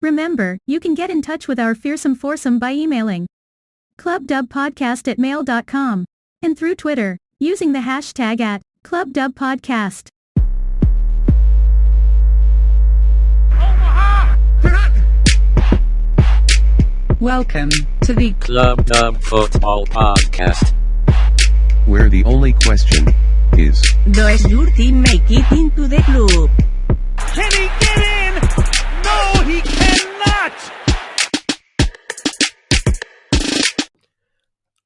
Remember, you can get in touch with our Fearsome Foursome by emailing clubdubpodcast@mail.com and through Twitter, using the hashtag @clubdubpodcast. Welcome to the Club Dub Football Podcast, where the only question is, does your team make it into the club? Can he get in? No, he cannot!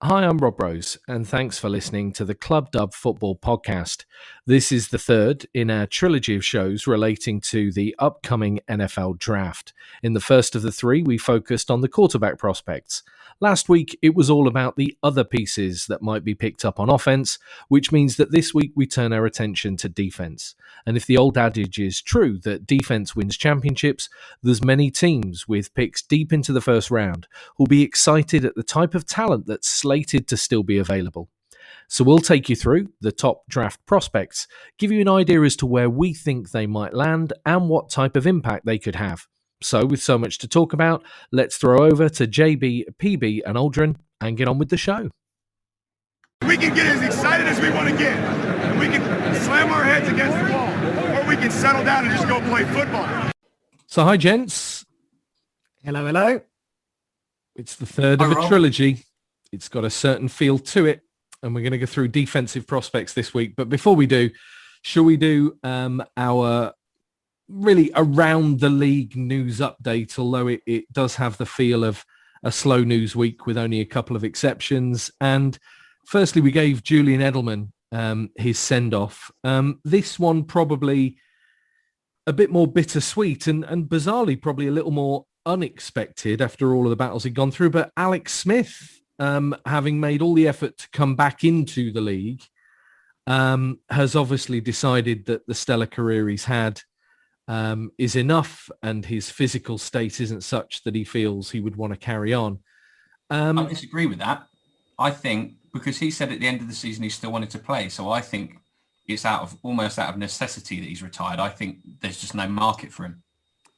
Hi, I'm Rob Rose, and thanks for listening to the Club Dub Football Podcast. This is the third in our trilogy of shows relating to the upcoming NFL Draft. In the first of the three, we focused on the quarterback prospects. Last week, it was all about the other pieces that might be picked up on offense, which means that this week we turn our attention to defense. And if the old adage is true that defense wins championships, there's many teams with picks deep into the first round who'll be excited at the type of talent that's slated to still be available. So we'll take you through the top draft prospects, give you an idea as to where we think they might land and what type of impact they could have. So with so much to talk about, let's throw over to JB, PB and Aldrin and get on with the show. We can get as excited as we want to get. We can slam our heads against the wall, or we can settle down and just go play football. So hi gents. Hello, hello. It's the third of a trilogy. It's got a certain feel to it, and we're going to go through defensive prospects this week. But before we do, shall we do our really around the league news update, although it does have the feel of a slow news week with only a couple of exceptions. And firstly, we gave Julian Edelman his send-off. This one probably a bit more bittersweet and bizarrely probably a little more unexpected after all of the battles he'd gone through. But Alex Smith, having made all the effort to come back into the league, has obviously decided that the stellar career he's had is enough, and his physical state isn't such that he feels he would want to carry on. I disagree with that. I think because he said at the end of the season he still wanted to play, so I think it's almost out of necessity that he's retired. I think there's just no market for him.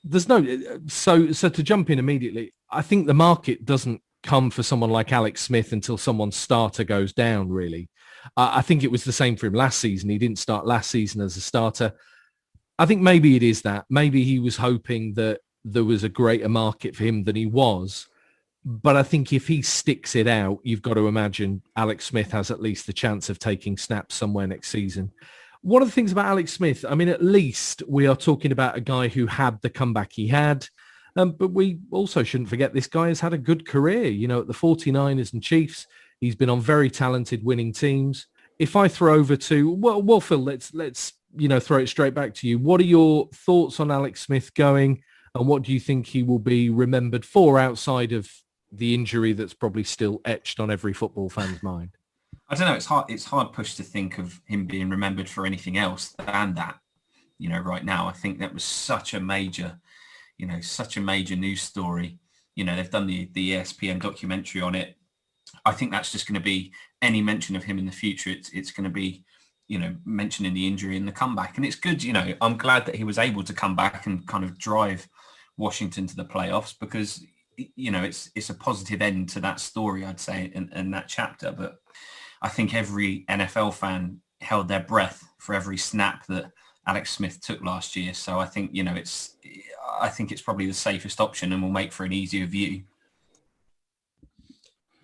There's no so to jump in immediately, I think the market doesn't come for someone like Alex Smith until someone's starter goes down, really. I think it was the same for him last season. He didn't start last season as a starter. I think maybe it is that. Maybe he was hoping that there was a greater market for him than he was. But I think if he sticks it out, you've got to imagine Alex Smith has at least the chance of taking snaps somewhere next season. One of the things about Alex Smith, I mean, at least we are talking about a guy who had the comeback he had. But we also shouldn't forget this guy has had a good career. You know, at the 49ers and Chiefs, he's been on very talented winning teams. If I throw over to, well, Phil, let's throw it straight back to you. What are your thoughts on Alex Smith going, and what do you think he will be remembered for outside of the injury that's probably still etched on every football fan's mind? I don't know. It's hard push to think of him being remembered for anything else than that. You know, right now, I think that was such a major news story. You know, they've done the ESPN documentary on it. I think that's just going to be any mention of him in the future. It's going to be, you know, mentioning the injury and the comeback. And it's good, you know, I'm glad that he was able to come back and kind of drive Washington to the playoffs because, you know, it's a positive end to that story, I'd say, in that chapter. But I think every NFL fan held their breath for every snap that Alex Smith took last year. So I think, you know, I think it's probably the safest option and will make for an easier view.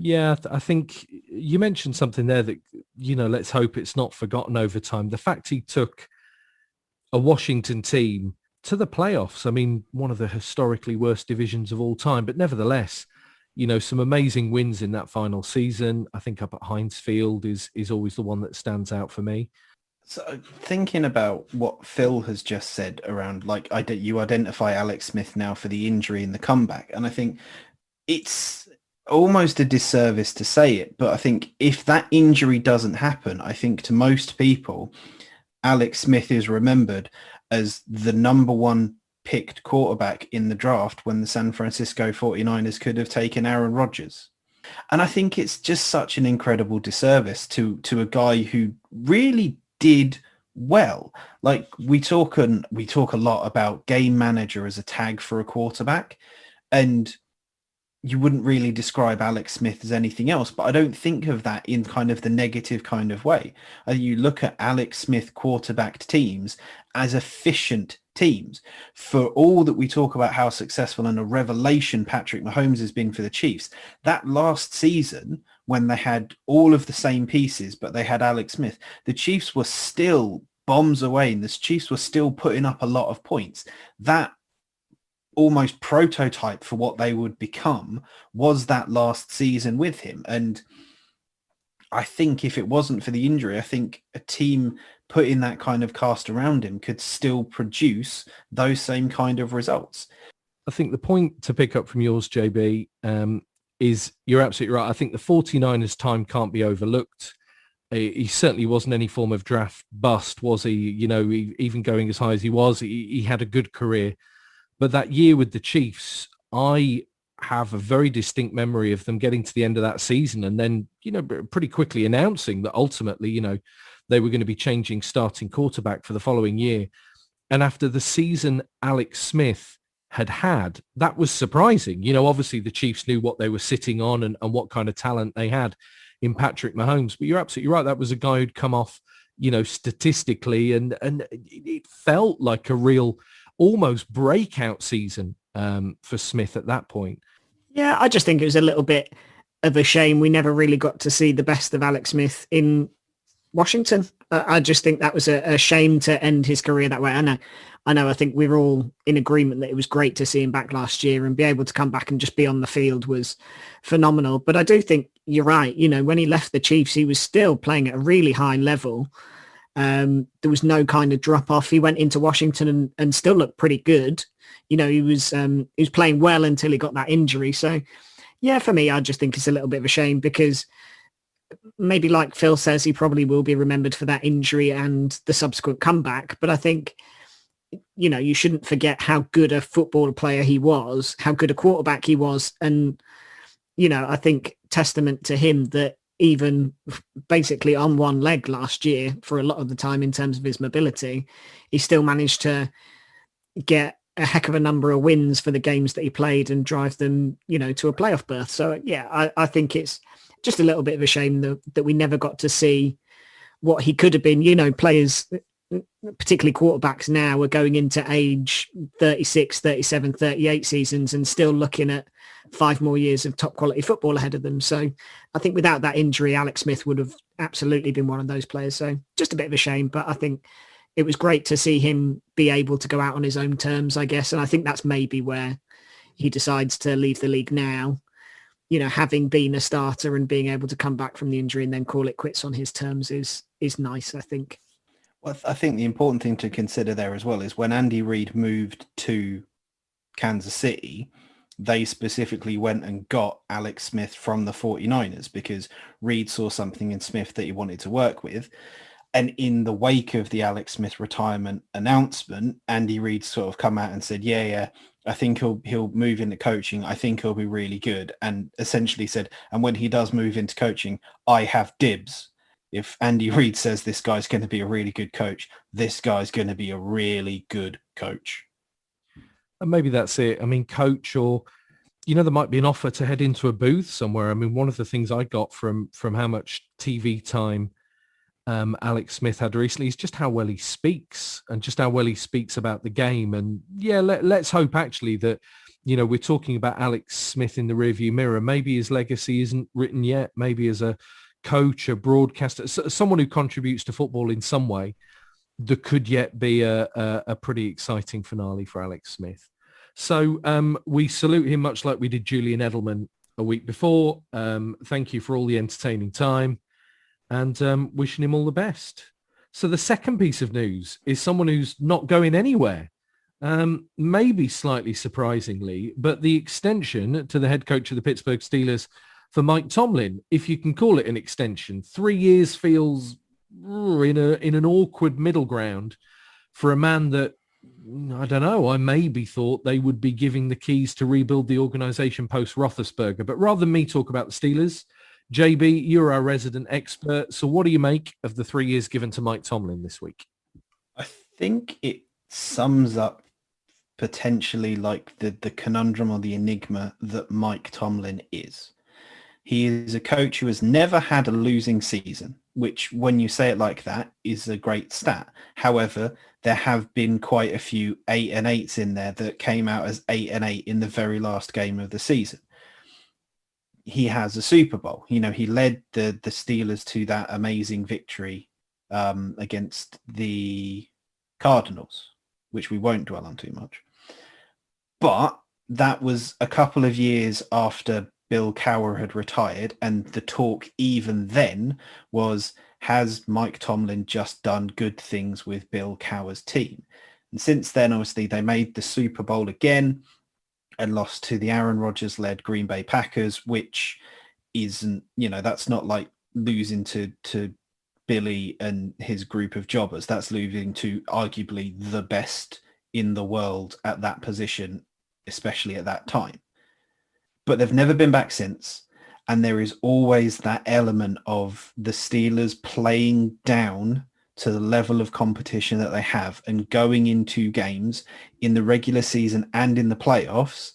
Yeah, I think you mentioned something there that, you know, let's hope it's not forgotten over time. The fact he took a Washington team to the playoffs, I mean, one of the historically worst divisions of all time, but nevertheless, you know, some amazing wins in that final season. I think up at Heinz Field is always the one that stands out for me. So thinking about what Phil has just said around, like, you identify Alex Smith now for the injury and the comeback, and I think it's almost a disservice to say it, but I think if that injury doesn't happen, I think to most people, Alex Smith is remembered as the number one picked quarterback in the draft when the San Francisco 49ers could have taken Aaron Rodgers. And I think it's just such an incredible disservice to a guy who really did well. Like we talk a lot about game manager as a tag for a quarterback, and you wouldn't really describe Alex Smith as anything else, but I don't think of that in kind of the negative kind of way. You look at Alex Smith quarterbacked teams as efficient teams. For all that we talk about how successful and a revelation Patrick Mahomes has been for the Chiefs, that last season when they had all of the same pieces, but they had Alex Smith, the Chiefs were still bombs away and the Chiefs were still putting up a lot of points. That almost prototype for what they would become was that last season with him. And I think if it wasn't for the injury, I think a team putting that kind of cast around him could still produce those same kind of results. I think the point to pick up from yours, JB, is you're absolutely right. I think the 49ers time can't be overlooked. He certainly wasn't any form of draft bust, was he? You know, even going as high as he was, he had a good career. But that year with the Chiefs, I have a very distinct memory of them getting to the end of that season and then, you know, pretty quickly announcing that ultimately, you know, they were going to be changing starting quarterback for the following year. And after the season Alex Smith had, that was surprising. You know, obviously the Chiefs knew what they were sitting on and what kind of talent they had in Patrick Mahomes. But you're absolutely right. That was a guy who'd come off, you know, statistically and it felt like a real almost breakout season for Smith at that point. Yeah, I just think it was a little bit of a shame we never really got to see the best of Alex Smith in Washington. I just think that was a shame to end his career that way. I know. I think we were all in agreement that it was great to see him back last year and be able to come back and just be on the field was phenomenal. But I do think you're right. You know, when he left the Chiefs, he was still playing at a really high level. There was no kind of drop off. He went into Washington and still looked pretty good. You know, he was playing well until he got that injury. So yeah, for me, I just think it's a little bit of a shame because maybe like Phil says, he probably will be remembered for that injury and the subsequent comeback. But I think, you know, you shouldn't forget how good a football player he was, how good a quarterback he was. And, you know, I think testament to him that even basically on one leg last year for a lot of the time in terms of his mobility, he still managed to get a heck of a number of wins for the games that he played and drive them, you know, to a playoff berth. So yeah, I think it's just a little bit of a shame that we never got to see what he could have been. You know, players, particularly quarterbacks now, are going into age 36, 37, 38 seasons and still looking at 5 more years of top quality football ahead of them. So I think without that injury, Alex Smith would have absolutely been one of those players. So just a bit of a shame, but I think it was great to see him be able to go out on his own terms, I guess. And I think that's maybe where he decides to leave the league now, you know, having been a starter and being able to come back from the injury and then call it quits on his terms is nice, I think. Well, I think the important thing to consider there as well is when Andy Reid moved to Kansas City, they specifically went and got Alex Smith from the 49ers because Reid saw something in Smith that he wanted to work with. And in the wake of the Alex Smith retirement announcement, Andy Reid sort of come out and said, yeah, I think he'll move into coaching. I think he'll be really good. And essentially said, and when he does move into coaching, I have dibs. If Andy Reid says this guy's going to be a really good coach, this guy's going to be a really good coach. And maybe that's it. I mean, coach, or, you know, there might be an offer to head into a booth somewhere. I mean, one of the things I got from how much TV time Alex Smith had recently is just how well he speaks and just how well he speaks about the game. And yeah, let's hope actually that, you know, we're talking about Alex Smith in the rearview mirror. Maybe his legacy isn't written yet. Maybe as a coach, a broadcaster, someone who contributes to football in some way, there could yet be a pretty exciting finale for Alex Smith. So we salute him much like we did Julian Edelman a week before. Thank you for all the entertaining time. And wishing him all the best. So the second piece of news is someone who's not going anywhere, maybe slightly surprisingly, but the extension to the head coach of the Pittsburgh Steelers for Mike Tomlin, if you can call it an extension. 3 years feels in an awkward middle ground for a man that, I don't know, I maybe thought they would be giving the keys to rebuild the organization post Roethlisberger. But rather than me talk about the Steelers, JB, you're our resident expert. So what do you make of the 3 years given to Mike Tomlin this week? think it sums up potentially like the conundrum or the enigma that Mike Tomlin is. He is a coach who has never had a losing season, which when you say it like that is a great stat. However, there have been quite a few 8-8s in there that came out as 8-8 in the very last game of the season. He has a Super Bowl. You know, he led the Steelers to that amazing victory against the Cardinals, which we won't dwell on too much. But that was a couple of years after Bill Cowher had retired, and the talk even then was, has Mike Tomlin just done good things with Bill Cowher's team? And since then, obviously, they made the Super Bowl again and lost to the Aaron Rodgers-led Green Bay Packers, which isn't, you know, that's not like losing to Billy and his group of jobbers. That's losing to arguably the best in the world at that position, especially at that time. But they've never been back since. And there is always that element of the Steelers playing down to the level of competition that they have and going into games in the regular season and in the playoffs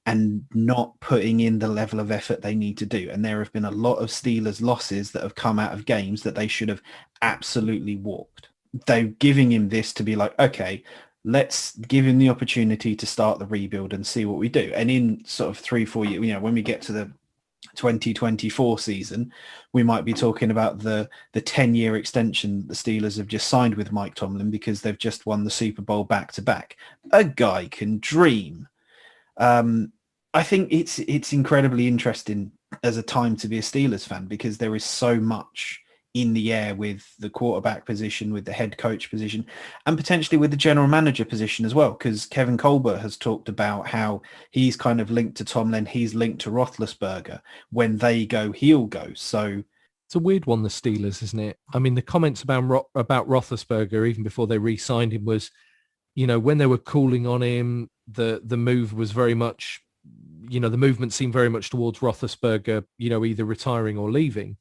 and not putting in the level of effort they need to do. And there have been a lot of Steelers losses that have come out of games that they should have absolutely walked. They're giving him this to be like, okay, let's give him the opportunity to start the rebuild and see what we do. And in sort of 3-4 years, you know, when we get to the 2024 season, we might be talking about the 10-year extension the Steelers have just signed with Mike Tomlin because they've just won the Super Bowl back-to-back. A guy can dream. I think it's incredibly interesting as a time to be a Steelers fan because there is so much in the air with the quarterback position, with the head coach position, and potentially with the general manager position as well, because Kevin Colbert has talked about how he's kind of linked to Tomlin, he's linked to Roethlisberger. When they go, he'll go. So it's a weird one, the Steelers, isn't it? I mean, the comments about Roethlisberger, even before they re-signed him, was, you know, when they were cooling on him, the move was very much, you know, the movement seemed very much towards Roethlisberger, you know, either retiring or leaving.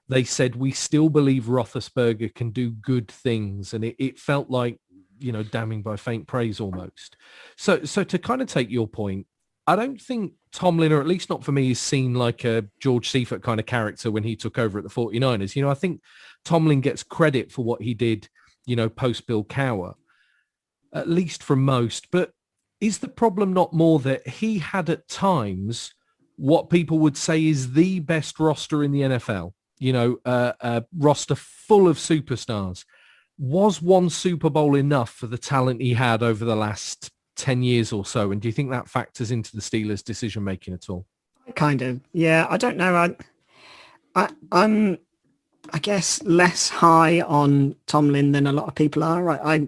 They said, we still believe Roethlisberger can do good things. And it felt like, you know, damning by faint praise almost. So to kind of take your point, I don't think Tomlin, or at least not for me, is seen like a George Seifert kind of character when he took over at the 49ers. You know, I think Tomlin gets credit for what he did, you know, post Bill Cowher, at least from most. But is the problem not more that he had at times what people would say is the best roster in the NFL? You know, a roster full of superstars. Was one Super Bowl enough for the talent he had over the last 10 years or so? And do you think that factors into the Steelers' decision-making at all? Kind of. Yeah, I don't know. I'm, I guess, less high on Tomlin than a lot of people are. I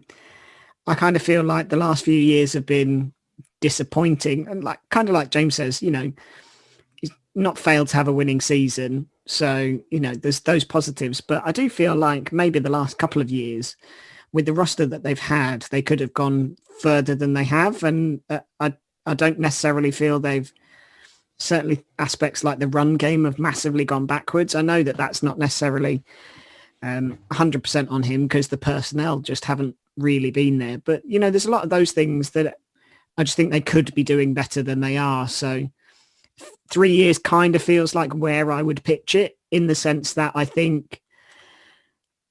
kind of feel like the last few years have been disappointing. And like, kind of like James says, you know, he's not failed to have a winning season. So, you know, there's those positives, but I do feel like maybe the last couple of years with the roster that they've had, they could have gone further than they have. And I don't necessarily feel they've, certainly aspects like the run game have massively gone backwards. I know that that's not necessarily 100% on him because the personnel just haven't really been there. But, you know, there's a lot of those things that I just think they could be doing better than they are. So 3 years kind of feels like where I would pitch it, in the sense that I think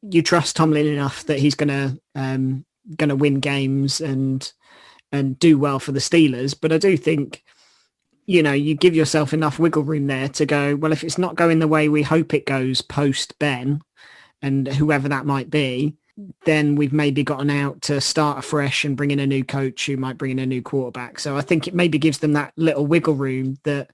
you trust Tomlin enough that he's going to win games and do well for the Steelers. But I do think, you know, you give yourself enough wiggle room there to go, well, if it's not going the way we hope it goes post Ben and whoever that might be, then we've maybe gotten out to start afresh and bring in a new coach who might bring in a new quarterback. So I think it maybe gives them that little wiggle room that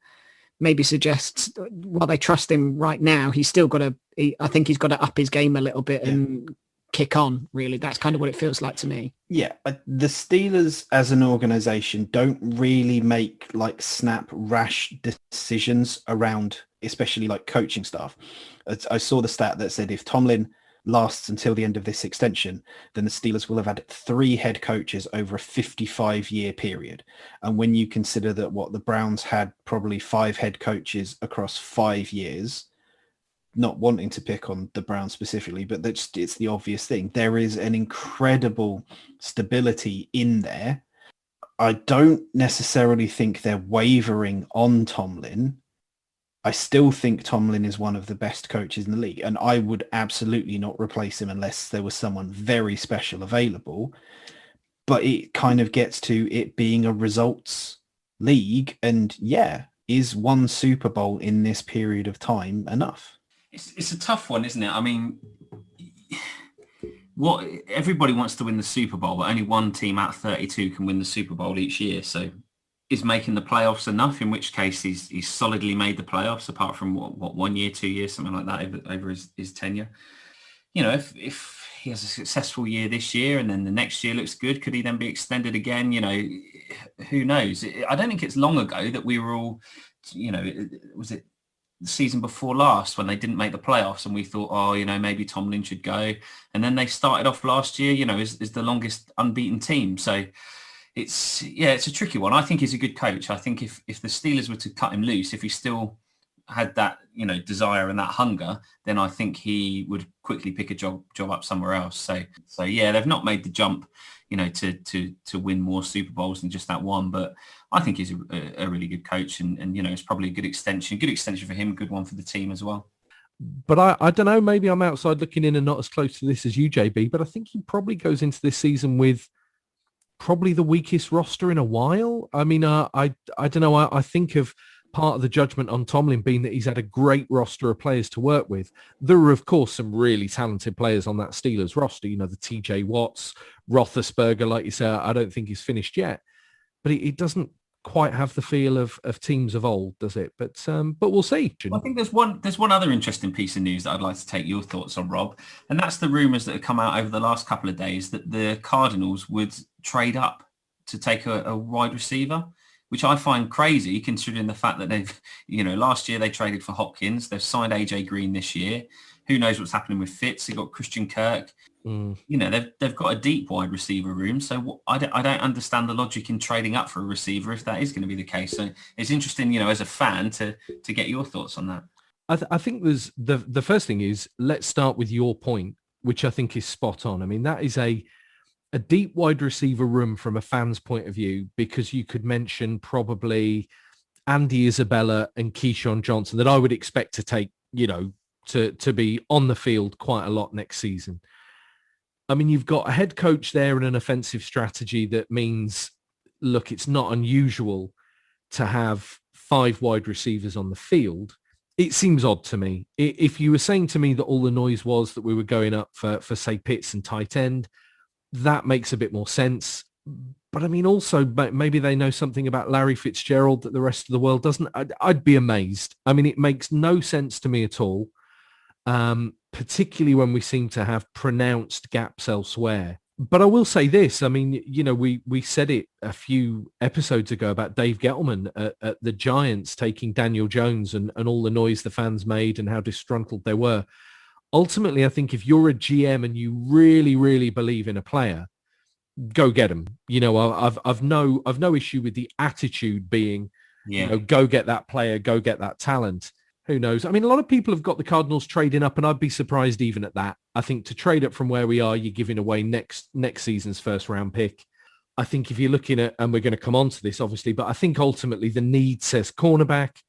maybe suggests, while they trust him right now, he's still got to, I think he's got to up his game a little bit and kick on, really. That's kind of what it feels like to me. Yeah, the Steelers as an organization don't really make like snap rash decisions around, especially like coaching staff. I saw the stat that said if Tomlin lasts until the end of this extension, then the Steelers will have had 3 head coaches over a 55-year period. And when you consider that the Browns had probably 5 head coaches across 5 years, not wanting to pick on the Browns specifically, but it's the obvious thing. There is an incredible stability in there. I don't necessarily think they're wavering on Tomlin. I still think Tomlin is one of the best coaches in the league, and I would absolutely not replace him unless there was someone very special available. But it kind of gets to it being a results league, and is one Super Bowl in this period of time enough? It's a tough one, isn't it? I mean, what everybody wants to win the Super Bowl, but only one team out of 32 can win the Super Bowl each year. So is making the playoffs enough? In which case he's solidly made the playoffs, apart from what 1 year, 2 years, something like that over his tenure. You know, if he has a successful year this year and then the next year looks good, could he then be extended again? You know, who knows? I don't think it's long ago that we were all, you know, was it the season before last when they didn't make the playoffs and we thought, oh, you know, maybe Tomlin should go. And then they started off last year, you know, is the longest unbeaten team. So it's a tricky one. I think he's a good coach. I think if the Steelers were to cut him loose, if he still had that, you know, desire and that hunger, then I think he would quickly pick a job up somewhere else. So yeah, they've not made the jump, you know, to win more Super Bowls than just that one. But I think he's a really good coach, and you know, it's probably a good extension for him, good one for the team as well. But I don't know, maybe I'm outside looking in and not as close to this as you, JB, but I think he probably goes into this season with probably the weakest roster in a while. I mean, I don't know. I think of part of the judgment on Tomlin being that he's had a great roster of players to work with. There are, of course, some really talented players on that Steelers roster. You know, the TJ Watts, Roethlisberger, like you say, I don't think he's finished yet. But it doesn't quite have the feel of teams of old, does it? But we'll see. Well, I think there's one other interesting piece of news that I'd like to take your thoughts on, Rob, and that's the rumours that have come out over the last couple of days that the Cardinals would trade up to take a wide receiver, which I find crazy considering the fact that they've, you know, last year they traded for Hopkins. They've signed AJ Green this year. Who knows what's happening with Fitz? They've got Christian Kirk. You know, they've got a deep wide receiver room. So I don't understand the logic in trading up for a receiver if that is going to be the case. So it's interesting, you know, as a fan to get your thoughts on that. I think there's the first thing is, let's start with your point, which I think is spot on. I mean, that is a deep wide receiver room from a fan's point of view, because you could mention probably Andy Isabella and Keyshawn Johnson that I would expect to take, you know, to be on the field quite a lot next season. I mean, you've got a head coach there and an offensive strategy that means, look, it's not unusual to have 5 wide receivers on the field. It seems odd to me. If you were saying to me that all the noise was that we were going up for say, Pitts and tight end, that makes a bit more sense. But I mean, also, maybe they know something about Larry Fitzgerald that the rest of the world doesn't. I'd be amazed. I mean, it makes no sense to me at all, particularly when we seem to have pronounced gaps elsewhere. But I will say this. I mean, you know, we said it a few episodes ago about Dave Gettleman at the Giants taking Daniel Jones and all the noise the fans made and how disgruntled they were. Ultimately, I think if you're a GM and you really, really believe in a player, go get him. You know, I've no issue with the attitude being, you know, go get that player, go get that talent. Who knows? I mean, a lot of people have got the Cardinals trading up, and I'd be surprised even at that. I think to trade up from where we are, you're giving away next season's first round pick. I think if you're looking at, and we're going to come on to this obviously, but I think ultimately the need says cornerback.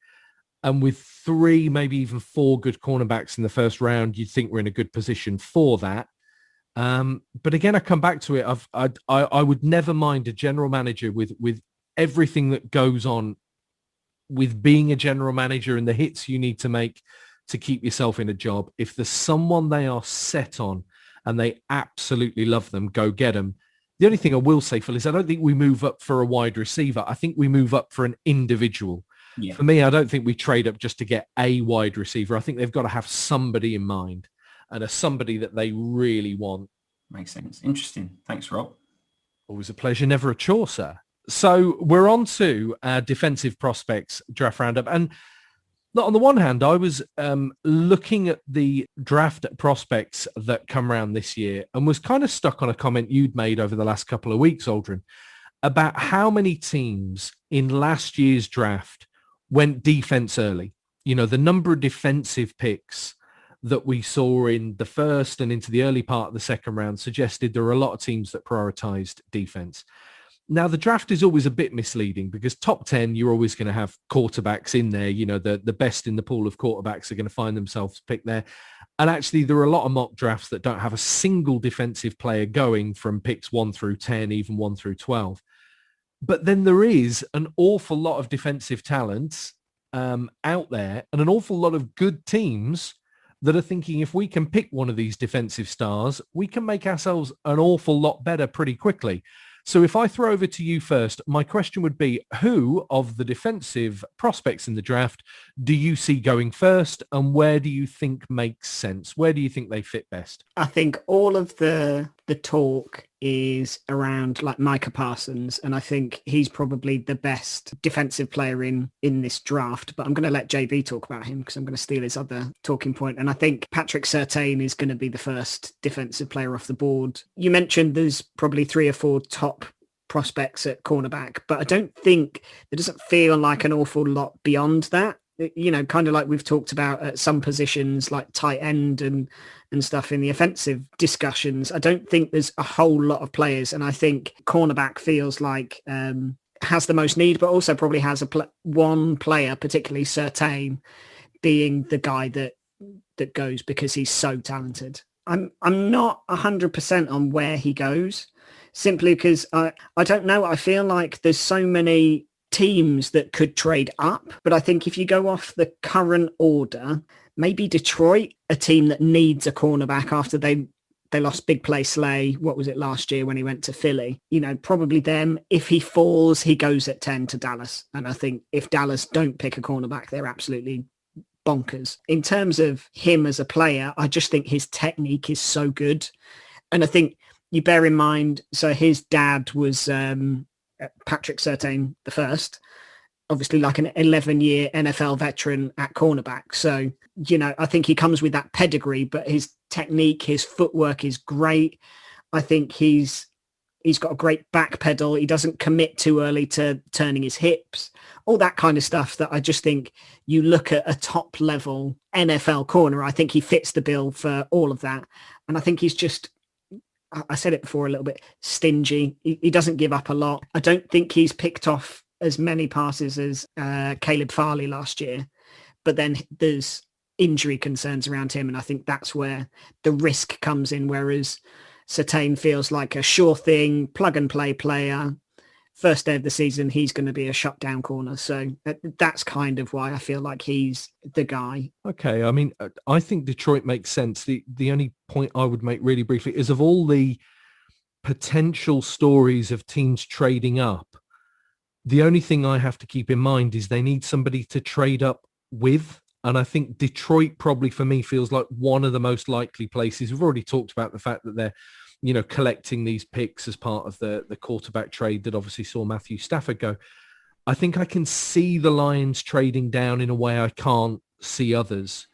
And with 3, maybe even 4 good cornerbacks in the first round, you'd think we're in a good position for that. But again, I come back to it. I would never mind a general manager with everything that goes on with being a general manager and the hits you need to make to keep yourself in a job. If there's someone they are set on and they absolutely love them, go get them. The only thing I will say, Phil, is I don't think we move up for a wide receiver. I think we move up for an individual. Yeah. For me, I don't think we trade up just to get a wide receiver. I think they've got to have somebody in mind and somebody that they really want. Makes sense. Interesting. Thanks, Rob. Always a pleasure, never a chore, sir. So we're on to our defensive prospects draft roundup. And on the one hand, I was looking at the draft prospects that come around this year and was kind of stuck on a comment you'd made over the last couple of weeks, Aldrin, about how many teams in last year's draft went defense early. You know, the number of defensive picks that we saw in the first and into the early part of the second round suggested there are a lot of teams that prioritized defense. Now, the draft is always a bit misleading because top 10, you're always going to have quarterbacks in there. You know, the best in the pool of quarterbacks are going to find themselves picked there. And actually, there are a lot of mock drafts that don't have a single defensive player going from picks 1 through 10, even 1 through 12. But then there is an awful lot of defensive talent out there and an awful lot of good teams that are thinking if we can pick one of these defensive stars, we can make ourselves an awful lot better pretty quickly. So if I throw over to you first, my question would be, who of the defensive prospects in the draft do you see going first, and where do you think makes sense? Where do you think they fit best? I think all of the talk is around like Micah Parsons, and I think he's probably the best defensive player in this draft, but I'm going to let JB talk about him because I'm going to steal his other talking point. And I think Patrick Surtain is going to be the first defensive player off the board. You mentioned there's probably 3 or 4 top prospects at cornerback, but I don't think there doesn't feel like an awful lot beyond that. You know, kind of like we've talked about at some positions like tight end and stuff in the offensive discussions. I don't think there's a whole lot of players, and I think cornerback feels like has the most need, but also probably has one player, particularly Surtain, being the guy that goes because he's so talented. I'm not 100% on where he goes, simply because I don't know. I feel like there's so many teams that could trade up, but I think if you go off the current order, maybe Detroit, a team that needs a cornerback after they lost Big Play Slay, what was it, last year when he went to Philly, you know, probably them. If he falls, he goes at 10 to Dallas. And I think if Dallas don't pick a cornerback, they're absolutely bonkers. In terms of him as a player, I just think his technique is so good. And I think you bear in mind, so his dad was Patrick Surtain the first, obviously like an 11-year NFL veteran at cornerback. So, you know, I think he comes with that pedigree, but his technique, his footwork is great. I think he's got a great back pedal. He doesn't commit too early to turning his hips, all that kind of stuff that I just think you look at a top level NFL corner. I think he fits the bill for all of that. And I think he's just, I said it before, a little bit stingy. He doesn't give up a lot. I don't think he's picked off as many passes as Caleb Farley last year, but then there's injury concerns around him. And I think that's where the risk comes in. Whereas Surtain feels like a sure thing, plug and play player. First day of the season, he's going to be a shutdown corner. So that's kind of why I feel like he's the guy. Okay. I mean, I think Detroit makes sense. The only point I would make really briefly is of all the potential stories of teams trading up, the only thing I have to keep in mind is they need somebody to trade up with. And I think Detroit probably for me feels like one of the most likely places. We've already talked about the fact that they're, you know, collecting these picks as part of the quarterback trade that obviously saw Matthew Stafford go. I think I can see the Lions trading down in a way I can't see others.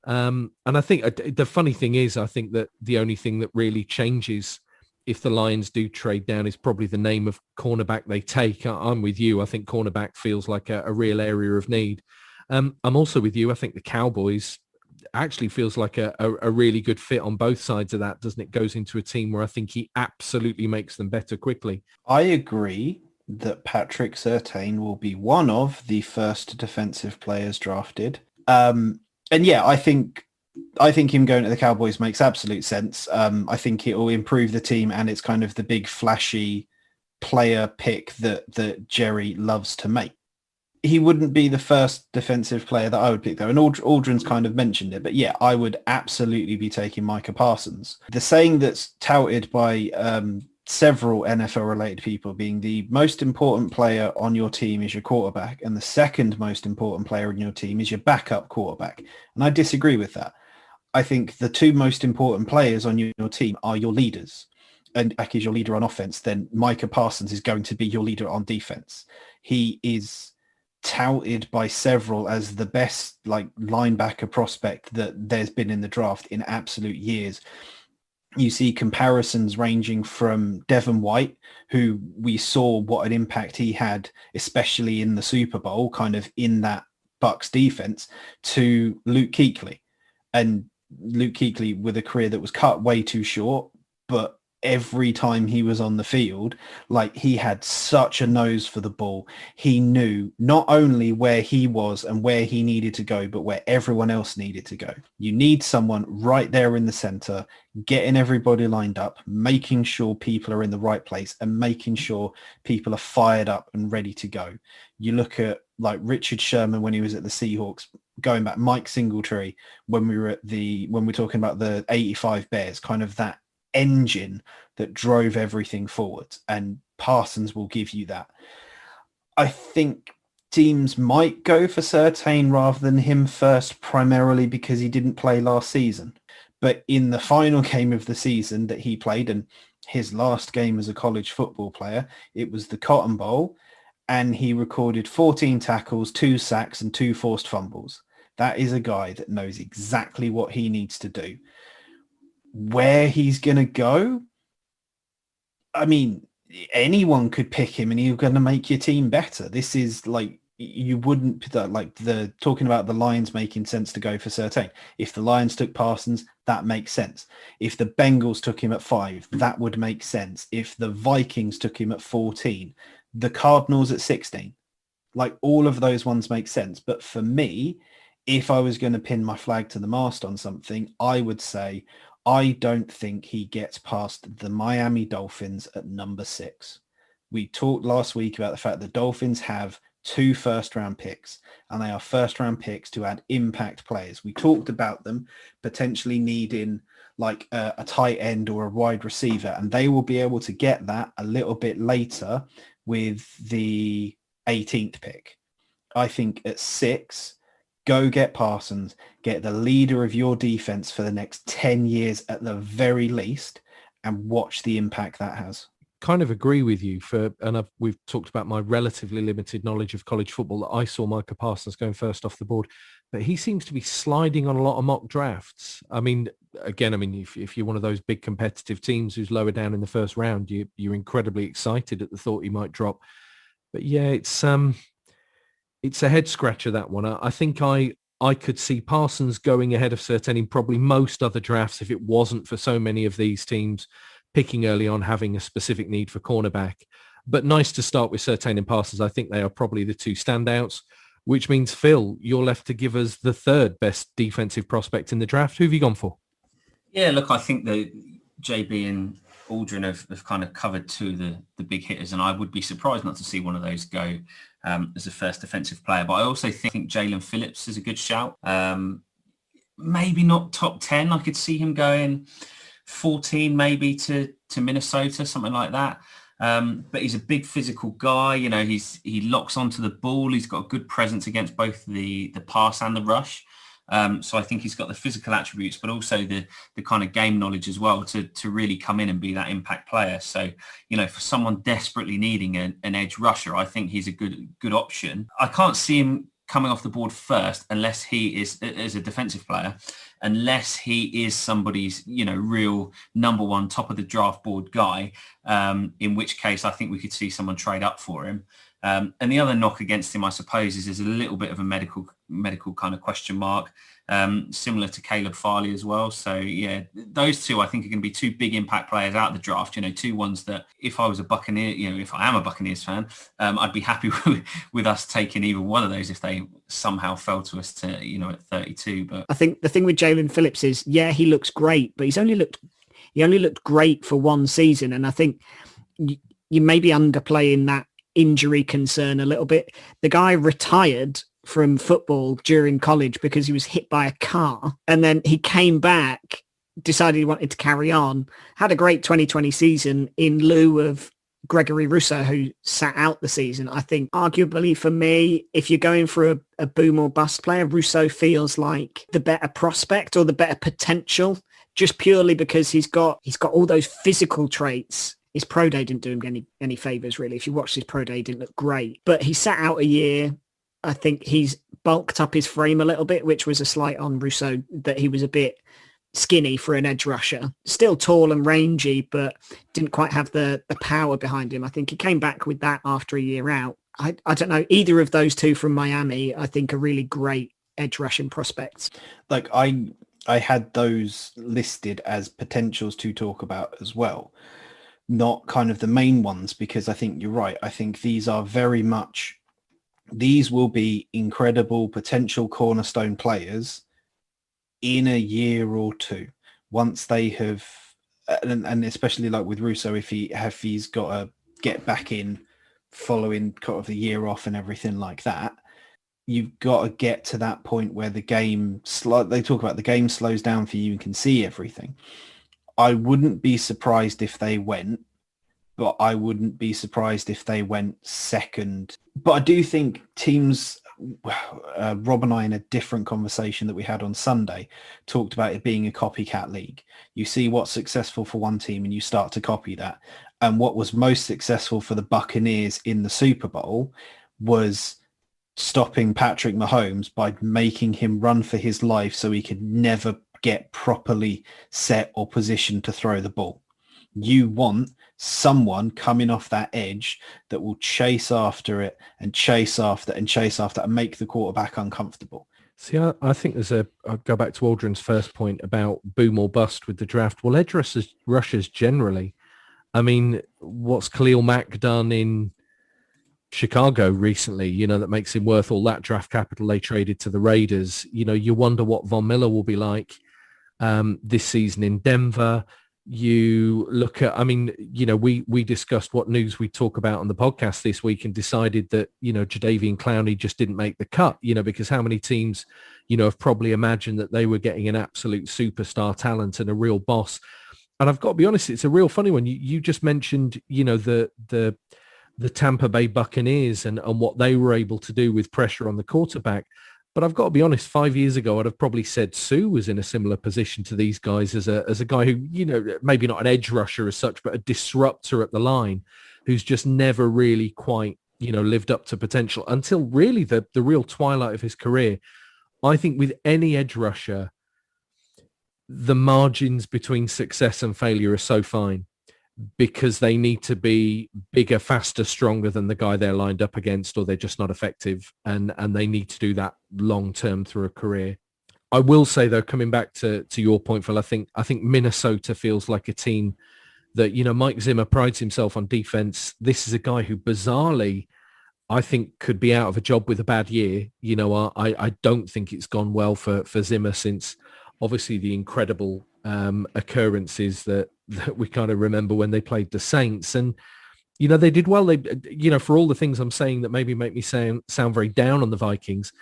And I think the funny thing is, I think that the only thing that really changes if the Lions do trade down is probably the name of cornerback they take. I'm with you. I think cornerback feels like a real area of need. I'm also with you. I think the Cowboys actually feels like a really good fit on both sides of that, doesn't it? Goes into a team where I think he absolutely makes them better quickly. I agree that Patrick Surtain will be one of the first defensive players drafted. And yeah, I think him going to the Cowboys makes absolute sense. I think it will improve the team, and it's kind of the big flashy player pick that Jerry loves to make. He wouldn't be the first defensive player that I would pick, though, and Aldrin's kind of mentioned it. But yeah, I would absolutely be taking Micah Parsons. The saying that's touted by several NFL-related people being the most important player on your team is your quarterback, and the second most important player on your team is your backup quarterback. And I disagree with that. I think the two most important players on your team are your leaders. And like is your leader on offense, then Micah Parsons is going to be your leader on defense. He is touted by several as the best like linebacker prospect that there's been in the draft in absolute years. You see comparisons ranging from Devin White, who we saw what an impact he had, especially in the Super Bowl, kind of in that Bucs defense, to Luke Kuechly. And Luke Kuechly with a career that was cut way too short, but every time he was on the field, like, he had such a nose for the ball. He knew not only where he was and where he needed to go, but where everyone else needed to go. You need someone right there in the center, getting everybody lined up, making sure people are in the right place and making sure people are fired up and ready to go. You look at like Richard Sherman when he was at the Seahawks, going back, Mike Singletary when we were talking about the 85 Bears, kind of that engine that drove everything forward, and Parsons will give you that. I think teams might go for Surtain rather than him first, primarily because he didn't play last season. But in the final game of the season that he played, and his last game as a college football player, it was the Cotton Bowl, and he recorded 14 tackles, 2 sacks, and 2 forced fumbles. That is a guy that knows exactly what he needs to do. Where he's going to go, I mean, anyone could pick him and he's going to make your team better. This is like, you wouldn't, like, the talking about the Lions making sense to go for Surtain. If the Lions took Parsons, that makes sense. If the Bengals took him at 5, that would make sense. If the Vikings took him at 14, the Cardinals at 16, like, all of those ones make sense. But for me, if I was going to pin my flag to the mast on something, I would say I don't think he gets past the Miami Dolphins at number 6. We talked last week about the fact that Dolphins have 2 first-round picks, and they are first-round picks to add impact players. We talked about them potentially needing like a tight end or a wide receiver, and they will be able to get that a little bit later with the 18th pick. I think at 6, go get Parsons, get the leader of your defense for the next 10 years at the very least, and watch the impact that has. Kind of agree with you, we've talked about my relatively limited knowledge of college football, that I saw Micah Parsons going first off the board, but he seems to be sliding on a lot of mock drafts. I mean, again, if you're one of those big competitive teams who's lower down in the first round, you're incredibly excited at the thought he might drop. But yeah, it's a head scratcher, that one. I think I could see Parsons going ahead of Surtain in probably most other drafts if it wasn't for so many of these teams picking early on, having a specific need for cornerback. But nice to start with Surtain and Parsons. I think they are probably the 2 standouts, which means, Phil, you're left to give us the 3rd best defensive prospect in the draft. Who have you gone for? Yeah, look, I think that JB and Aldrin have kind of covered 2 of the big hitters, and I would be surprised not to see one of those go as a first defensive player. But I also think Jalen Phillips is a good shout. Maybe not top 10. I could see him going 14 maybe to Minnesota, something like that. But he's a big physical guy. You know, he locks onto the ball. He's got a good presence against both the pass and the rush. So I think he's got the physical attributes, but also the kind of game knowledge as well to really come in and be that impact player. So, you know, for someone desperately needing an edge rusher, I think he's a good option. I can't see him coming off the board first unless he is, as a defensive player, unless he is somebody's, you know, real number 1 top of the draft board guy, in which case I think we could see someone trade up for him. And the other knock against him, I suppose, is a little bit of a medical kind of question mark, similar to Caleb Farley as well. So yeah, those 2 I think are going to be 2 big impact players out of the draft. You know, 2 ones that if I was a Buccaneer, you know, if I am a Buccaneers fan, I'd be happy with us taking either one of those if they somehow fell to us to, you know, at 32. But I think the thing with Jalen Phillips is, yeah, he looks great, but he only looked great for 1 season, and I think you may be underplaying that injury concern a little bit. The guy retired from football during college because he was hit by a car, and then he came back, decided he wanted to carry on, had a great 2020 season in lieu of Gregory Rousseau, who sat out the season. I think arguably for me, if you're going for a boom or bust player, Rousseau feels like the better prospect or the better potential, just purely because he's got all those physical traits. His pro day didn't do him any favours, really. If you watched his pro day, he didn't look great. But he sat out a year. I think he's bulked up his frame a little bit, which was a slight on Rousseau, that he was a bit skinny for an edge rusher. Still tall and rangy, but didn't quite have the power behind him. I think he came back with that after a year out. I don't know. Either of those 2 from Miami, I think, are really great edge rushing prospects. Like, I I had those listed as potentials to talk about as well, not kind of the main ones, because I think you're right. I think these are very much, these will be incredible potential cornerstone players in a year or two, once they have, and especially like with Russo, if he's got to get back in following kind of the year off and everything like that. You've got to get to that point where the game, they talk about the game slows down for you and can see everything. I wouldn't be surprised if they went, but I wouldn't be surprised if they went second. But I do think teams, Rob and I in a different conversation that we had on Sunday, talked about it being a copycat league. You see what's successful for one team and you start to copy that. And what was most successful for the Buccaneers in the Super Bowl was stopping Patrick Mahomes by making him run for his life so he could never get properly set or positioned to throw the ball. You want someone coming off that edge that will chase after it and chase after and chase after and make the quarterback uncomfortable. See, I think I'll go back to Aldrin's first point about boom or bust with the draft. Well, edge rushers generally, I mean, what's Khalil Mack done in Chicago recently, that makes him worth all that draft capital they traded to the Raiders. You wonder what Von Miller will be like this season in Denver. You look at, we discussed what news we talk about on the podcast this week and decided that, Jadeveon Clowney just didn't make the cut, because how many teams, have probably imagined that they were getting an absolute superstar talent and a real boss. And I've got to be honest, it's a real funny one. You just mentioned, the Tampa Bay Buccaneers and what they were able to do with pressure on the quarterback. But I've got to be honest, 5 years ago, I'd have probably said Sue was in a similar position to these guys as a guy who, maybe not an edge rusher as such, but a disruptor at the line who's just never really quite, lived up to potential until really the real twilight of his career. I think with any edge rusher, the margins between success and failure are so fine, because they need to be bigger, faster, stronger than the guy they're lined up against, or they're just not effective. And they need to do that long term through a career. I will say, though, coming back to your point, Phil, I think Minnesota feels like a team that, Mike Zimmer prides himself on defense. This is a guy who bizarrely, I think, could be out of a job with a bad year. I don't think it's gone well for Zimmer since obviously the incredible occurrences that we kind of remember when they played the Saints. And, they did well. They, for all the things I'm saying that maybe make me sound very down on the Vikings,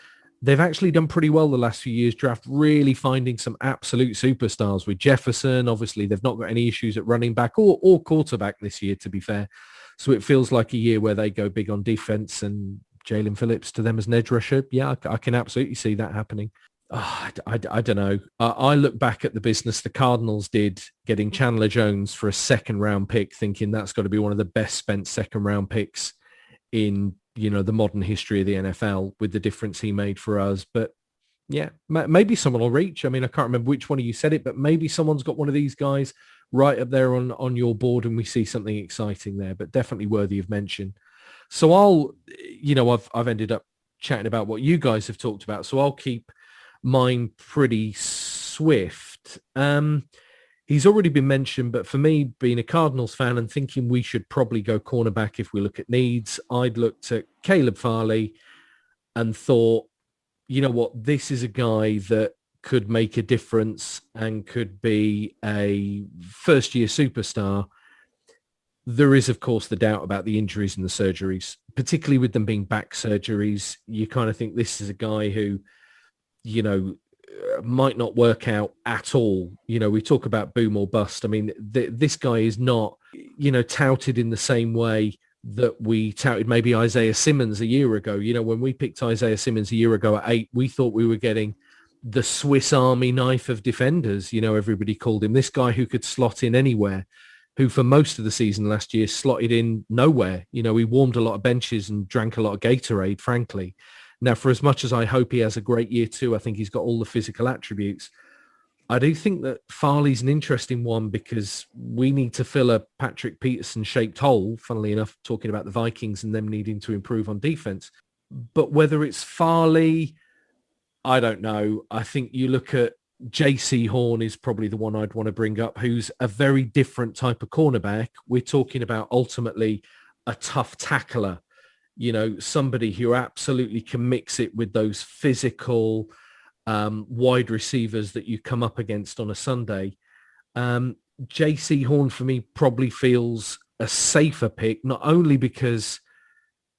they've actually done pretty well the last few years, draft really finding some absolute superstars with Jefferson. Obviously, they've not got any issues at running back or quarterback this year, to be fair. So it feels like a year where they go big on defense, and Jalen Phillips to them as an edge rusher. Yeah, I can absolutely see that happening. I don't know. I look back at the business the Cardinals did getting Chandler Jones for a second round pick, thinking that's got to be one of the best spent second round picks in, the modern history of the NFL, with the difference he made for us. But yeah, maybe someone will reach. I can't remember which one of you said it, but maybe someone's got one of these guys right up there on your board and we see something exciting there, but definitely worthy of mention. So I've ended up chatting about what you guys have talked about. So I'll keep mine pretty swift. He's already been mentioned, but for me, being a Cardinals fan and thinking we should probably go cornerback if we look at needs, I'd looked at Caleb Farley and thought, you know what, this is a guy that could make a difference and could be a first-year superstar. There is, of course, the doubt about the injuries and the surgeries, particularly with them being back surgeries. You kind of think this is a guy who, might not work out at all. We talk about boom or bust. This guy is not, touted in the same way that we touted maybe Isaiah Simmons a year ago. When we picked Isaiah Simmons a year ago at 8, we thought we were getting the Swiss Army knife of defenders. Everybody called him this guy who could slot in anywhere, who for most of the season last year slotted in nowhere. He warmed a lot of benches and drank a lot of Gatorade, frankly. Now, for as much as I hope he has a great year too, I think he's got all the physical attributes. I do think that Farley's an interesting one because we need to fill a Patrick Peterson-shaped hole, funnily enough, talking about the Vikings and them needing to improve on defense. But whether it's Farley, I don't know. I think you look at JC Horn is probably the one I'd want to bring up, who's a very different type of cornerback. We're talking about ultimately a tough tackler, somebody who absolutely can mix it with those physical wide receivers that you come up against on a Sunday. JC Horn for me probably feels a safer pick, not only because,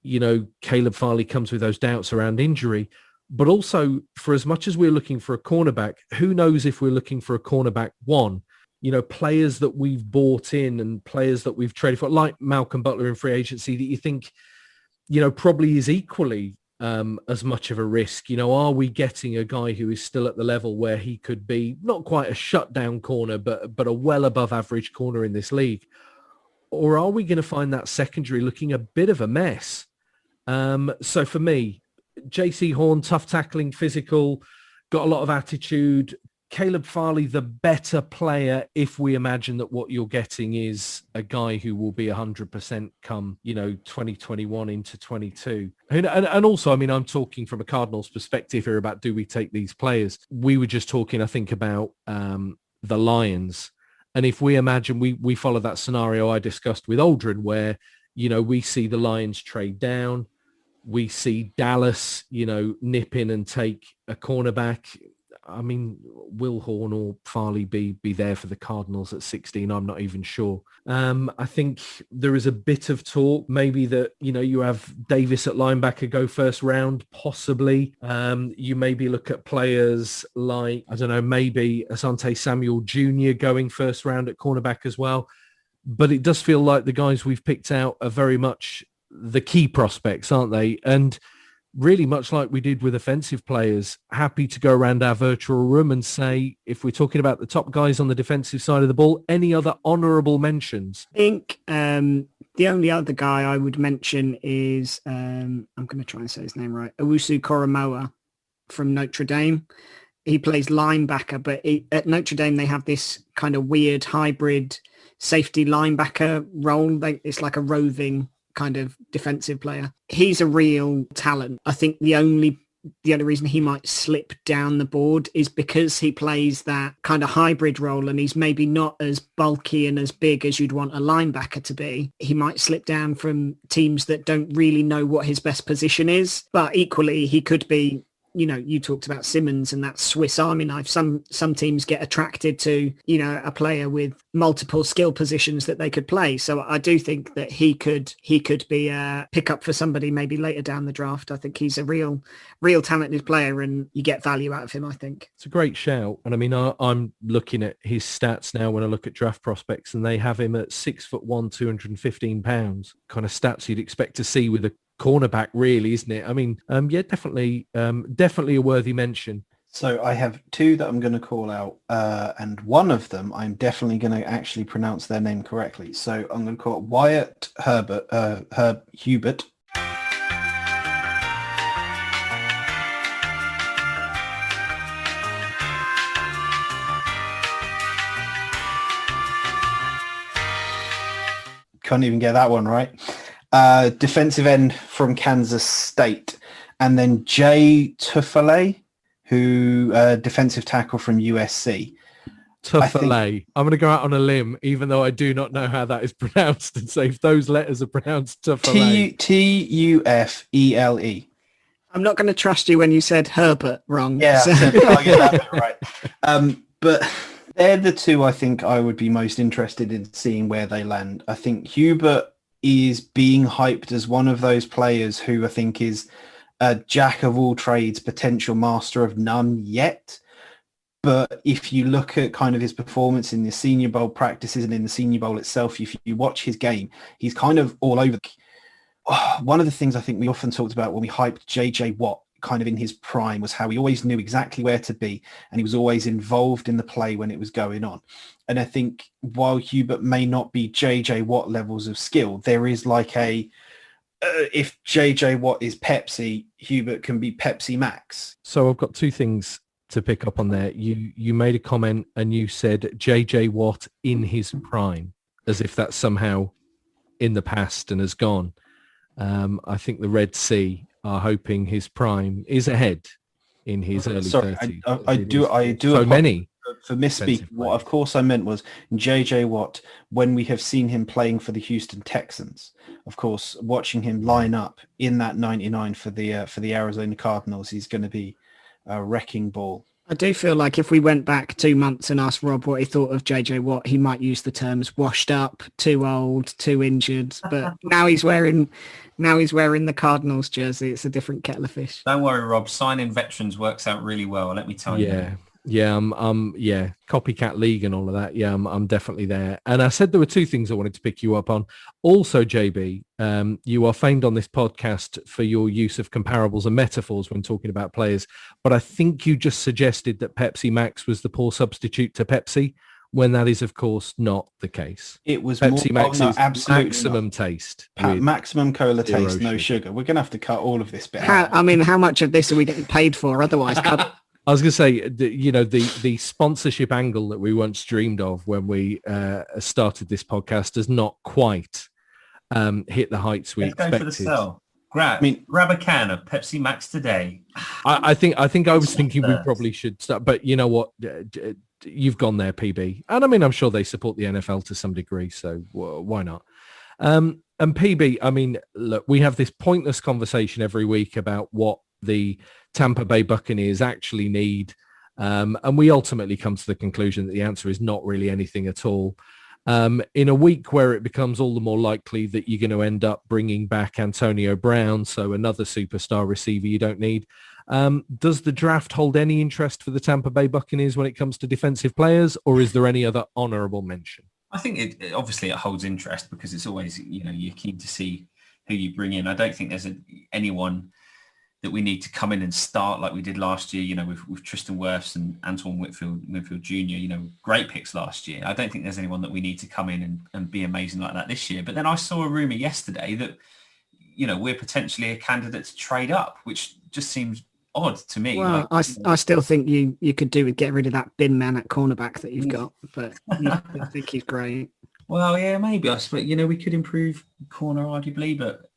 Caleb Farley comes with those doubts around injury, but also for as much as we're looking for a cornerback, who knows if we're looking for a cornerback one, players that we've bought in and players that we've traded for, like Malcolm Butler in free agency, that you think, probably is equally as much of a risk. Are we getting a guy who is still at the level where he could be not quite a shutdown corner, but a well above average corner in this league? Or are we going to find that secondary looking a bit of a mess? So for me, JC Horn, tough tackling, physical, got a lot of attitude. Caleb Farley, the better player if we imagine that what you're getting is a guy who will be 100% come, 2021 into 22. And also, I'm talking from a Cardinals perspective here about do we take these players? We were just talking, I think, about the Lions. And if we imagine we follow that scenario I discussed with Aldrin where, we see the Lions trade down, we see Dallas, nip in and take a cornerback. Will Horn or Farley be there for the Cardinals at 16? I'm not even sure. I think there is a bit of talk, maybe that, you have Davis at linebacker go first round, possibly. You maybe look at players like, maybe Asante Samuel Jr. going first round at cornerback as well. But it does feel like the guys we've picked out are very much the key prospects, aren't they? And really much like we did with offensive players, happy to go around our virtual room and say, if we're talking about the top guys on the defensive side of the ball, any other honourable mentions? I think the only other guy I would mention is, I'm going to try and say his name right, Owusu Koromoa from Notre Dame. He plays linebacker, but at Notre Dame, they have this kind of weird hybrid safety linebacker role. It's like a roving kind of defensive player. He's a real talent. I think the only reason he might slip down the board is because he plays that kind of hybrid role and he's maybe not as bulky and as big as you'd want a linebacker to be. He might slip down from teams that don't really know what his best position is, but equally he could be, you talked about Simmons and that Swiss Army knife. Some teams get attracted to, a player with multiple skill positions that they could play. So I do think that he could be a pickup for somebody maybe later down the draft. I think he's a real talented player and you get value out of him, I think. It's a great shout. And I'm looking at his stats now when I look at draft prospects and they have him at 6'1", 215 pounds, kind of stats you'd expect to see with a cornerback, really, isn't it? Definitely a worthy mention. So I have two that I'm going to call out, and one of them I'm definitely going to actually pronounce their name correctly. So I'm going to call it Wyatt Hubert. Can't even get that one right. Defensive end from Kansas State. And then Jay Tufele, who defensive tackle from USC. Tufele. I'm going to go out on a limb, even though I do not know how that is pronounced, and say if those letters are pronounced Tufele. Tufele. I'm not going to trust you when you said Herbert wrong. Yeah, so. I'll get that bit right. But they're the two I think I would be most interested in seeing where they land. I think Hubert is being hyped as one of those players who I think is a jack of all trades, potential master of none yet. But if you look at kind of his performance in the Senior Bowl practices and in the Senior Bowl itself, if you watch his game, he's kind of all over. One of the things I think we often talked about when we hyped JJ Watt kind of in his prime was how he always knew exactly where to be and he was always involved in the play when it was going on. And I think while Hubert may not be JJ Watt levels of skill, there is like if JJ Watt is Pepsi, Hubert can be Pepsi Max. So I've got two things to pick up on there. You made a comment and you said JJ Watt in his prime, as if that's somehow in the past and has gone. I think the Red Sea are hoping his prime is ahead. in his early Sorry, 30s. I do. So many. For misspeaking, what of course I meant was JJ Watt, when we have seen him playing for the Houston Texans, of course, watching him line up in that 99 for the Arizona Cardinals, he's going to be a wrecking ball. I do feel like if we went back 2 months and asked Rob what he thought of JJ Watt, he might use the terms washed up, too old, too injured. But now he's wearing the Cardinals jersey. It's a different kettle of fish. Don't worry, Rob. Signing veterans works out really well. Let me tell you. Yeah, copycat league and all of that. Yeah, I'm definitely there. And I said there were two things I wanted to pick you up on. Also, JB, you are famed on this podcast for your use of comparables and metaphors when talking about players. But I think you just suggested that Pepsi Max was the poor substitute to Pepsi, when that is, of course, not the case. It was Max's maximum not. Taste. Maximum cola taste, no sugar. We're going to have to cut all of this bit out. How much of this are we getting paid for otherwise? I was going to say, the sponsorship angle that we once dreamed of when we started this podcast has not quite hit the heights we expected. Go for the sell. Grab a can of Pepsi Max today. I think I was thinking we probably should start, but you know what? You've gone there, PB. And I mean, I'm sure they support the NFL to some degree, so why not? And PB, I mean, look, we have this pointless conversation every week about what the Tampa Bay Buccaneers actually need. And we ultimately come to the conclusion that the answer is not really anything at all. In a week where it becomes all the more likely that you're going to end up bringing back Antonio Brown, so another superstar receiver you don't need, does the draft hold any interest for the Tampa Bay Buccaneers when it comes to defensive players, or is there any other honourable mention? I think it obviously it holds interest because it's always, you're keen to see who you bring in. I don't think there's anyone that we need to come in and start like we did last year, with Tristan Wirfs and Antoine Whitfield Jr., great picks last year. I don't think there's anyone that we need to come in and be amazing like that this year. But then I saw a rumour yesterday that, we're potentially a candidate to trade up, which just seems odd to me. Well, I still think you could do with getting rid of that bin man at cornerback that you've got, but I think he's great. Well, yeah, maybe. I suppose, we could improve corner arguably, but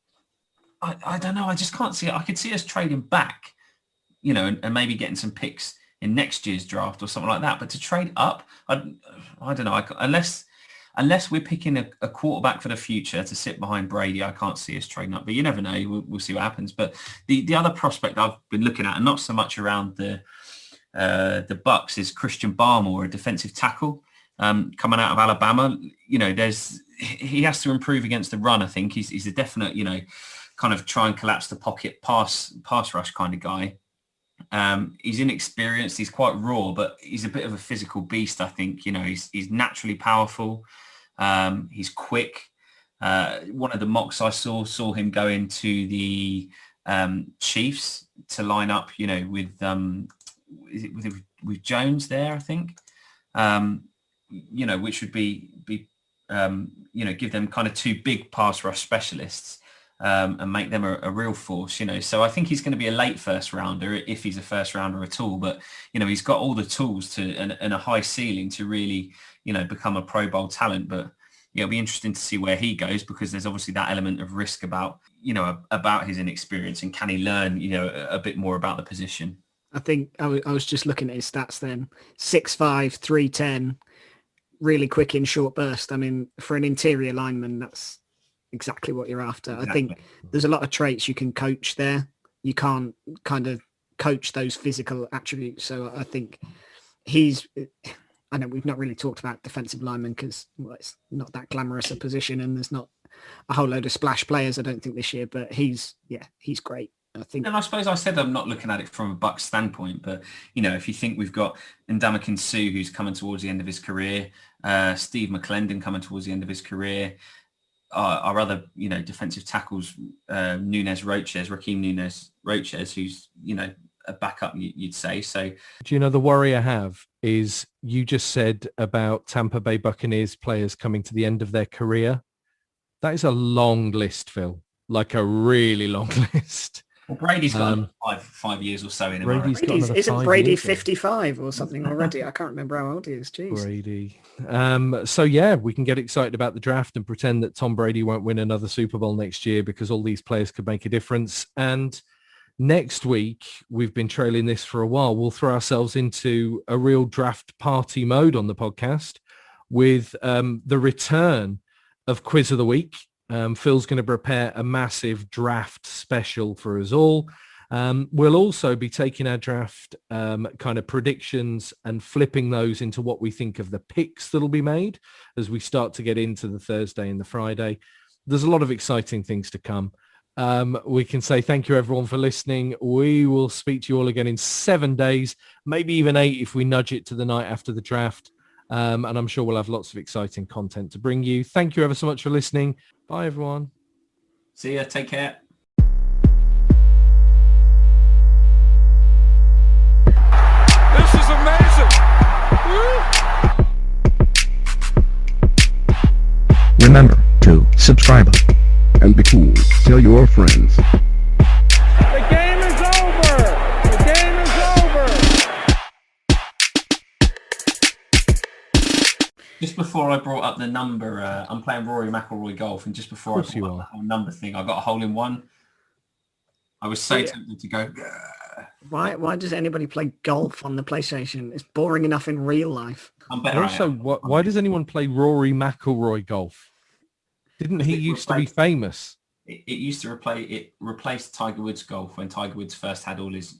I don't know. I just can't see it. I could see us trading back, and maybe getting some picks in next year's draft or something like that. But to trade up, I don't know. Unless we're picking a quarterback for the future to sit behind Brady, I can't see us trading up. But you never know. We'll see what happens. But the other prospect I've been looking at, and not so much around the Bucs, is Christian Barmore, a defensive tackle coming out of Alabama. He has to improve against the run. I think he's a definite, kind of try and collapse the pocket pass rush kind of guy. He's inexperienced. He's quite raw, but he's a bit of a physical beast. I think, he's naturally powerful. He's quick. One of the mocks I saw him go into the Chiefs to line up, with Jones there, I think, which would be give them kind of two big pass rush specialists. And make them a real force, So I think he's going to be a late first rounder if he's a first rounder at all. But, he's got all the tools to and a high ceiling to really, become a Pro Bowl talent. But it'll be interesting to see where he goes because there's obviously that element of risk about, about his inexperience and can he learn, a bit more about the position. I think I was just looking at his stats then. 6'5", 310, really quick in short burst. I mean, for an interior lineman, that's exactly what you're after. Exactly. I think there's a lot of traits you can coach there. You can't kind of coach those physical attributes. So I think I know we've not really talked about defensive linemen because it's not that glamorous a position and there's not a whole load of splash players, I don't think, this year, but he's great. I think. And I suppose I said I'm not looking at it from a Bucs standpoint, but, if you think we've got Ndamukong Suh, who's coming towards the end of his career, Steve McClendon coming towards the end of his career, our other, defensive tackles, Raheem Nunez Roches, who's, a backup, you'd say. So, do you know the worry I have is you just said about Tampa Bay Buccaneers players coming to the end of their career. That is a long list, Phil, like a really long list. Well, Brady's got 5 years or so in him. Isn't Brady 55 or something already? I can't remember how old he is. Jeez. Brady. So yeah, we can get excited about the draft and pretend that Tom Brady won't win another Super Bowl next year because all these players could make a difference. And Next week, we've been trailing this for a while. We'll throw ourselves into a real draft party mode on the podcast with the return of Quiz of the Week. Phil's going to prepare a massive draft special for us all. We'll also be taking our draft kind of predictions and flipping those into what we think of the picks that'll be made as we start to get into the Thursday and the Friday. There's a lot of exciting things to come. We can say thank you everyone for listening. We will speak to you all again in 7 days, maybe even 8 if we nudge it to the night after the draft. And I'm sure we'll have lots of exciting content to bring you. Thank you ever so much for listening. Bye, everyone. See ya. Take care. This is amazing. Remember to subscribe and be cool. Tell your friends. The game is over. The game is over. Just before I brought up the number, I'm playing Rory McIlroy golf, and just before I brought up the whole number thing, I got a hole in one. I was so tempted to go. Why does anybody play golf on the PlayStation? It's boring enough in real life. I'm better. Also, why does anyone play Rory McIlroy golf? Didn't he used to be famous? It used to replace Tiger Woods golf when Tiger Woods first had all his,